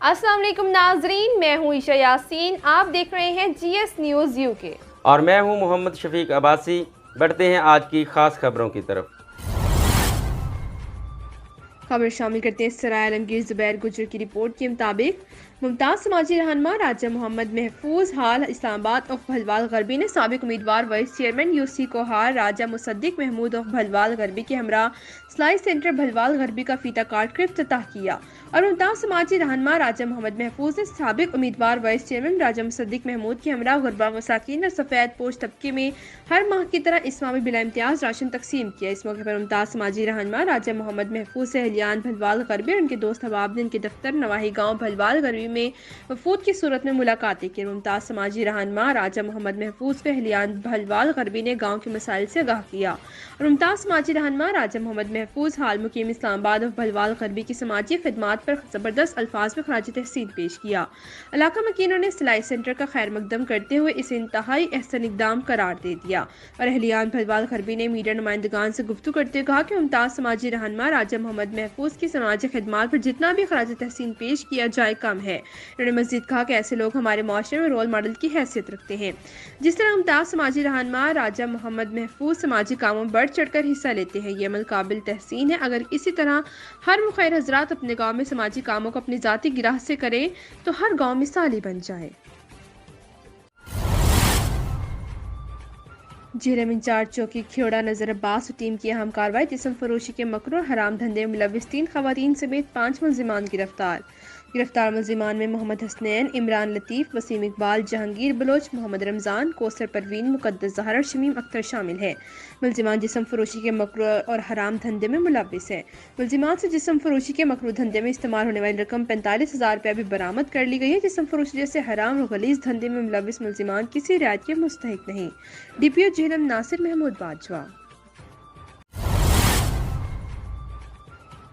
अस्सलाम वालेकुम नाजरीन, मैं हूँ ईशा यासीन। आप देख रहे हैं GS न्यूज़ UK और मैं हूँ मोहम्मद शफीक अब्बासी। बढ़ते हैं आज की ख़ास खबरों की तरफ। खबर शामिल करते हैं सराय आलमगीर ज़ुबैर गुजर की रिपोर्ट के मुताबिक मुमताज़ समाजी रहनुमा राजा मोहम्मद महफूज हाल इस्लामाबाद और भलवाल गरबी ने साबिक उम्मीदवार वाइस चेयरमैन UC कोहार राजा मुसद्दिक महमूद और भलवाल गरबी के हमरा सिलाई सेंटर भलवाल गरबी का फीता काट कर इफ्तिताह किया। और मुमताज़ समाजी रहनुमा राजा मोहम्मद महफूज ने साबिक उम्मीदवार वाइस चेयरमैन राजा मुसद्दिक महमूद के हमरा गुरबा मसाकिन और सफ़ेद पोश तबके में हर माह की तरह इस माह भी बिला इम्तियाज़ राशन तकसीम किया। इस मौके पर मुमताज़ समाजी रहनुमा राजा मोहम्मद महफूज से अहलियान भलवाल गरबी और उनके दोस्त अहबाब ने उनके दफ्तर नवाही गाँव भलवाल गरबी में वफूद की सूरत में मुलाकातें की। मुमताज़ समाजी रहनुमा राजा मोहम्मद महफूज पे अहलियान भलवाल गरबी ने गाँव के मसाइल से आगाह किया। और मुमताज़ समाजी रहनुमा राजा मोहम्मद महफूज हाल मुकीम इस्लामाबाद और भलवाल गरबी की समाजी खिदमात पर ज़बरदस्त अल्फाज में खराज तहसीन पेश किया। इलाका मकीनों ने सिलाई सेंटर का खैर मकदम करते हुए इसे इंतहाई अहसन इक़दाम करार दे दिया। और अहलियान भलवाल गरबी ने मीडिया नुमाइंदगान से गुफ्तगू करते हुए कहा कि मुमताज़ समाजी रहनुमा राजा मोहम्मद महफूज की समाजी खिदमात पर जितना भी खराज तहसीन पेश किया जाए कम है। उन्होंने मज़ीद कहा कि ऐसे लोग हमारे माशरे में रोल मॉडल की हैसियत रखते हैं। जिस तरह मुमताज़ समाजी रहनुमा राजा मोहम्मद महफूज समाजी कामों में बढ़ चढ़ कर हिस्सा लेते हैं, ये अमल काबिल तहसीन है। अगर इसी तरह हर मुखैर हजरात अपने गाँव में समाजी कामों को अपनी ज़ाती गिराह से करें तो हर गाँव मिसाली बन जाए। जेलम इंचार्ज चौकी खियोड़ा नजर अब्बास और टीम की अहम कार्रवाई। जिस्म फरोशी के मकरू और हराम धंधे में मुलव्विस 3 खवातीन समेत 5 मुल्जिमान गिरफ्तार। गिरफ्तार मुल्जिमान में मोहम्मद हसनैन, इमरान लतीफ़, वसीम इकबाल, जहांगीर बलोच, मोहम्मद रमज़ान, कोसर परवीन, मुकद्दस ज़हर और शमीम अख्तर शामिल हैं। मुल्जिमान जिस्म फरोशी के मकरू और हराम धंधे में मुलव्विस हैं। मुल्जिमान से जिस्म फरोशी के मकरू धंधे में इस्तेमाल होने वाली रकम 45,000 रुपये भी बरामद कर ली गई है। जिस्म फरोशी जैसे हराम और गलीज़ धंधे में मुलव्विस मुल्जिमान किसी रियायत के मुस्तहिक नहीं। DPO जेहलम नासिर महमूद बाजवा।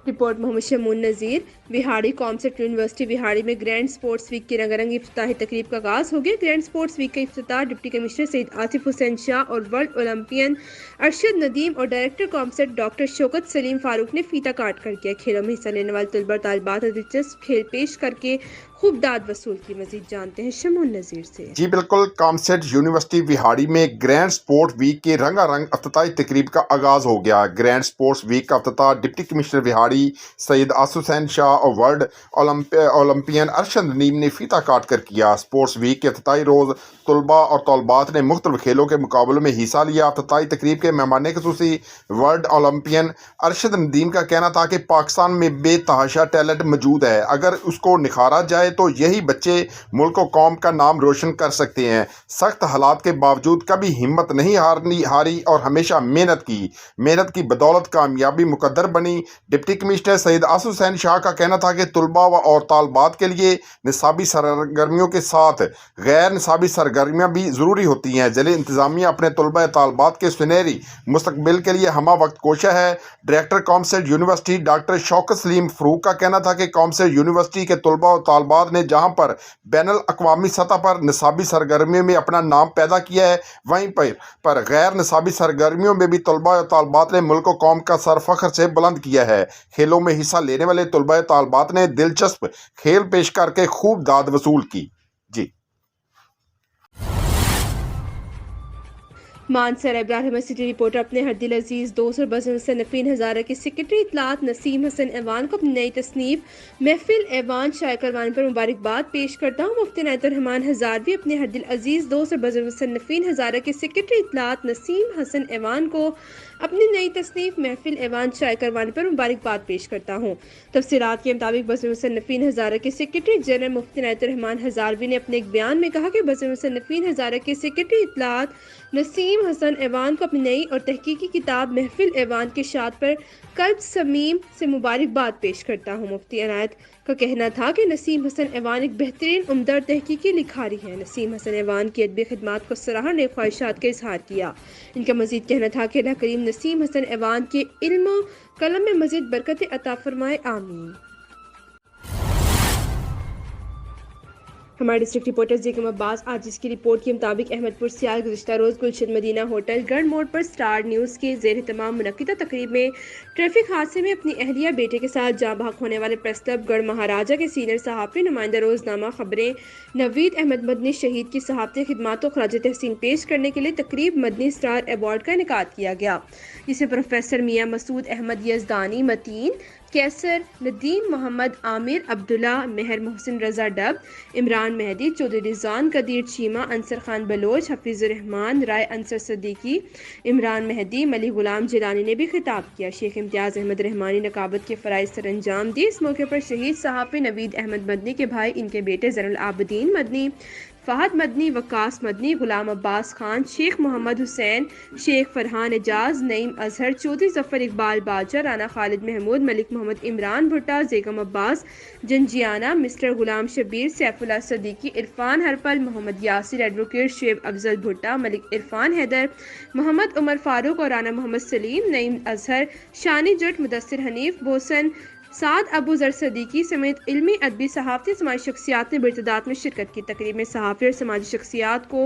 रिपोर्ट मोहम्मद शमून नज़ीर। बिहाड़ी कॉमसेट यूनिवर्सिटी बिहाड़ी में ग्रैंड स्पोर्ट्स वीक की रंगारंग इफ्तिताही तकरीब का आगाज हो गया। ग्रैंड स्पोर्ट्स वीक का इफ्तिताह डिप्टी कमिश्नर सैयद आसिफ हुसैन शाह और वर्ल्ड ओलंपियन अरशद नदीम और director COMSATS doctor Shaukat Salim Farooq ने फीता काट कर किया। खेलों में हिस्सा लेने वाले तलबा तालिबात और दिलचस्प खेल पेश करके खूब दाद वसूल की। मजीद जानते हैं शमून नज़ीर से। जी बिल्कुल, कॉमसेट यूनिवर्सिटी बिहाड़ी में ग्रैंड स्पोर्ट्स वीक के रंगारंग इफ्तिताही तकरीब का आगाज हो गया। ग्रैंड स्पोर्ट्स वीक का इफ्तिताह डिप्टी कमिश्नर बिहाड़ी सैयद आसिफ हुसैन शाह और वर्ल्ड ओलंपियन अरशद नदीम ने फीता काट कर किया। स्पोर्ट्स वीक के इफ्तिताही रोज़ तलबा और तलबात ने मुख्तलिफ खेलों के मुकाबलों में हिस्सा लिया। इफ्तिताही तकरीब के मेहमान ख़ुसूसी वर्ल्ड ओलंपियन अरशद नदीम का कहना था कि पाकिस्तान में बेतहाशा टैलेंट मौजूद है, अगर उसको निखारा जाए तो यही बच्चे मुल्क और कौम का नाम रोशन कर सकते हैं। सख्त हालात के बावजूद कभी हिम्मत नहीं हारी और हमेशा मेहनत की बदौलत कामयाबी मुकद्दर बनी। डिप्टी कमिश्नर सैयद आसिफ हुसैन शाह का कहना था कि तलबा और तालबात के लिए निसाबी सरगर्मियों के साथ गैर निसाबी सरगर्मियाँ भी ज़रूरी होती हैं। ज़िले इंतज़ामिया अपने तलबा तालबात के सुनहरी मुस्तकबिल के लिए हमा वक्त कोशा है। Director COMSATS university doctor Shaukat Salim Farooq का कहना था कि कॉमसेट यूनिवर्सिटी के तलबा और तालबात ने जहाँ पर बैनुल अक़वामी सतह पर निसाबी सरगर्मियों में अपना नाम पैदा किया है, वहीं पर गैर निसाबी सरगर्मियों में भी तलबा और तालबात ने मुल्क और कौम का सर फख्र से बुलंद किया है। खेलों में हिस्सा लेने वाले तलबा और तालबात ने दिलचस्प खेल पेश करके खूब दाद वसूल की। जी मानसर इब्राहिम सिटी रिपोर्टर अपने हरदिल अजीज दोस्त और बज़म से नफ़ीन हज़ारा के सेक्रेटरी इत्तलात नसीम हसन ऐवान को अपनी नई तसनीफ महफिल ऐवान शाये करवाने पर मुबारकबाद पेश करता हूँ। मुफ्ती रहमान हज़ारवी अपने हरदिल अजीज दोस्त और बज़म से नफ़ीन हज़ारा के सेक्रेटरी इत्तलात नसीम हसन ऐवान को अपनी नई तसनीफ महफिल ऐवान शाये करवाने पर मुबारकबाद पेश करता हूँ। तफसीलात के मुताबिक बज़म से नफ़ीन हज़ारा के सेक्रेटरी जनरल मुफ्ती रहमान हज़ारवी ने अपने एक बयान में कहा कि बज़म से नफ़ीन हज़ारा के सेक्रेटरी इत्तलात नसीम हसन ऐवान को अपनी नई और तहकीकी किताब महफिल ऐवान के शाद पर कल्ब समीम से मुबारकबाद पेश करता हूँ। मुफ्ती अनायत का कहना था कि नसीम हसन ऐवान एक बेहतरीन उम्दा तहकीकी लिखारी है। नसीम हसन ऐवान की अदबी खिदमात को सराहा ने ख्वाहिशात का इजहार किया। इनका मजीद कहना था कि अल्लाह करीम नसीम हसन ऐवान के इल्म कलम में मजीद बरकत अता फरमाए, आमीन। हमारे डिस्ट्रिक्ट रिपोर्टर ज़ेकम अब्बास आज इसकी रिपोर्ट के मुताबिक अहमदपुर सियाल गुज़िश्ता रोज़ गुलशन मदीना होटल गढ़ मोड़ पर स्टार न्यूज़ के ज़ेर तमाम मुनक्किदा तकरीब में ट्रैफिक हादसे में अपनी अहलिया बेटे के साथ जाँ बहक होने वाले प्रेस क्लब गढ़ महाराजा के सीनियर सहाफ़ी नुमाइंदा रोज़नामा खबरें नवीद अहमद मदनी शहीद की सहाफ़ती खिदमातों को खराज तहसीन पेश करने के लिए तकरीब मदनी स्टार अवार्ड का इनेकाद किया गया, जिसे प्रोफेसर मियाँ मसूद अहमद यज़दानी मतीन कैसर नदीम मोहम्मद आमिर अब्दुल्ला मेहर मोहसिन रजा डब इमरान मेहदी चौधरी रिजवान कदीर चीमा अंसर खान बलोच हफीज़ुर रहमान राय अंसर सदीकी इमरान मेहदी मली गुलाम जिलानी ने भी खिताब किया। शेख इम्तियाज़ अहमद रहमानी नकाबत के फ़राइज़ सर अंजाम दिए। इस मौके पर शहीद सहाफ़ी नवीद अहमद मदनी के भाई इनके बेटे ज़ैनुल आबिदीन मदनी फ़हद मदनी वकास मदनी गुलाम अब्बास खान शेख मोहम्मद हुसैन शेख फरहान एजाज नईम अजहर चौधरी जफ़र इकबाल बाजा राना खालिद महमूद मलिक मोहम्मद इमरान भुट्टा ज़ेगम अब्बास जंजियाना मिस्टर गुलाम शबीर सैफुल्लाह सदीकी इरफान हरपल मोहम्मद यासिर एडवोकेट शेब अफजल भुट्टा मलिक इरफान हैदर मोहम्मद उमर फारूक और राना मोहम्मद सलीम नईम अजहर शानी जट मुदस्सिर हनीफ बोसन साद अबू जर सदीकी समेत इल्मी अदबी सहाफ़ती समाजी शख्सियात ने बड़ी में शिरकत की। तकरीब में सहाफ़ी और समाजी शख्सियात को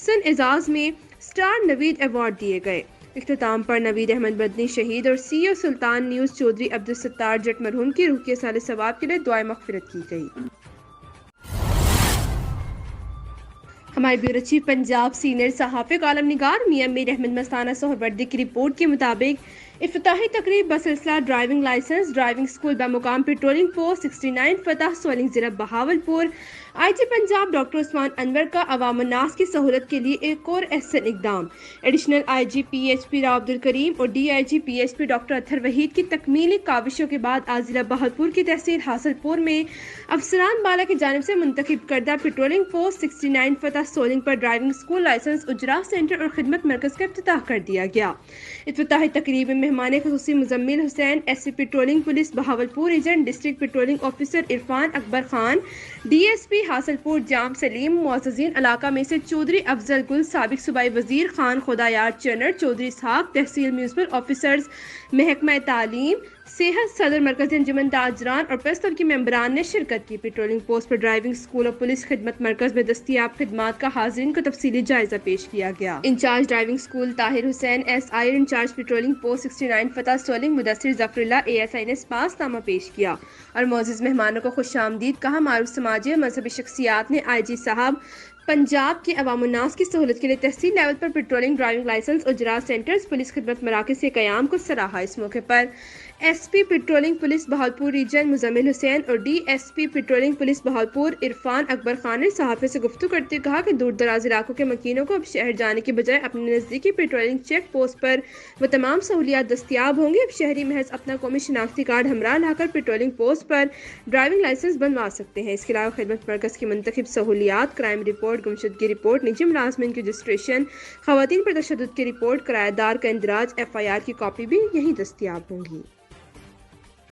सन एजाज में स्टार नवीद अवार्ड दिए गए। इख्तिताम पर नवीद अहमद मदनी शहीद और CEO सुल्तान न्यूज़ चौधरी अब्दुल सत्तार जट मरहूम की रूह के साले सवाब के लिए दुआए मग़फ़िरत की गई। हमारे ब्यूरो चीफ पंजाब सीनियर सहाफ़ी कॉलम निगार मियां मीर अहमद मस्ताना सोहरवर्दी की रिपोर्ट के मुताबिक इफ्तिताही तकरीब बसिलसिला ड्राइविंग लाइसेंस ड्राइविंग स्कूल बमुकाम पेट्रोलिंग पोस्ट 69 फतह सोलिंग ज़िला बहावलपुर IG पंजाब डॉक्टर उस्मान अनवर का अवाम उन्नास की सहूलत के लिए एक और एहसन इकदाम। Additional IG PHP Rao Abdul Karim और DIG PHP doctor Athar Waheed की तकमीली काविशों के बाद आज ज़िला बहावलपुर की तहसील हासलपुर में अफसरान बाला की जानिब से मुंतखब करदा पेट्रोलिंग पोस्ट 69 फतह सोलिंग पर ड्राइविंग स्कूल लाइसेंस उजरा सेंटर और खिदमत मरकज़ का इफ्तिताह कर दिया गया। इफ्तिताही तकरीब में मेहमान खुसूसी Muzammil Hussain SC patrolling police Bahawalpur region district patrolling officer Irfan Akbar Khan DSP Hasilpur Jam Saleem मुअज़्ज़िज़ीन इलाका में से चौधरी अफजल गुल साबिक सूबाई वजीर खान खुदायार चनर चौधरी इसहाक तहसील म्यूनिसिपल ऑफिसर्स महकमा तालीम सेहत सदर मरकज़ी अंजुमन ताजरान और प्रेस क्लब के मेंबरान ने शिरकत की। पेट्रोलिंग पोस्ट पर ड्राइविंग स्कूल और पुलिस खिदमत मरकज़ में दस्तियाब खिदमात का हाज़रीन को तफसीली जायजा पेश किया गया। Incharge driving school Tahir Hussain SI incharge patrolling post 69 फतह सोलिंग मुदस्सिर ज़फ़रुल्लाह ASI ने पासनामा पेश किया और मौजूद मेहमानों को खुशामदीद कहा। मारूफ समाजी और मजहबी शख्सियात ने IG साहब पंजाब के अवाम उन्नास की सहूलत के लिए तहसील लेवल पर पेट्रोलिंग ड्राइविंग लाइसेंस उजरा सेंटर्स पुलिस खिदमत मराकज़ के क़याम को सराहा। इस मौके पर SP patrolling police Bahawalpur region Muzammil Hussain और DSP patrolling police Bahawalpur Irfan Akbar Khan ने सहाफ़ी से गुफ्तगू करते हुए कहा कि दूर दराज इलाकों के मकीनों को अब शहर जाने के बजाय अपने नज़दीकी पेट्रोलिंग चेक पोस्ट पर वो तमाम सहूलियात दस्तियाब होंगी। अब शहरी महज अपना कौमी शनाख्ती कार्ड हमरा लाकर पेट्रोलिंग पोस्ट पर ड्राइविंग लाइसेंस बनवा सकते हैं। इसके अलावा खिदमत मरकज़ की मुंतखब सहूलियात क्राइम रिपोर्ट गुमशुदगी रिपोर्ट निजी मुलाज़मिन की रजिस्ट्रेशन ख़वातीन पर तशद्दुद की रिपोर्ट किराएदार का इंदराज FIR की कॉपी भी यहीं दस्तियाब होंगी।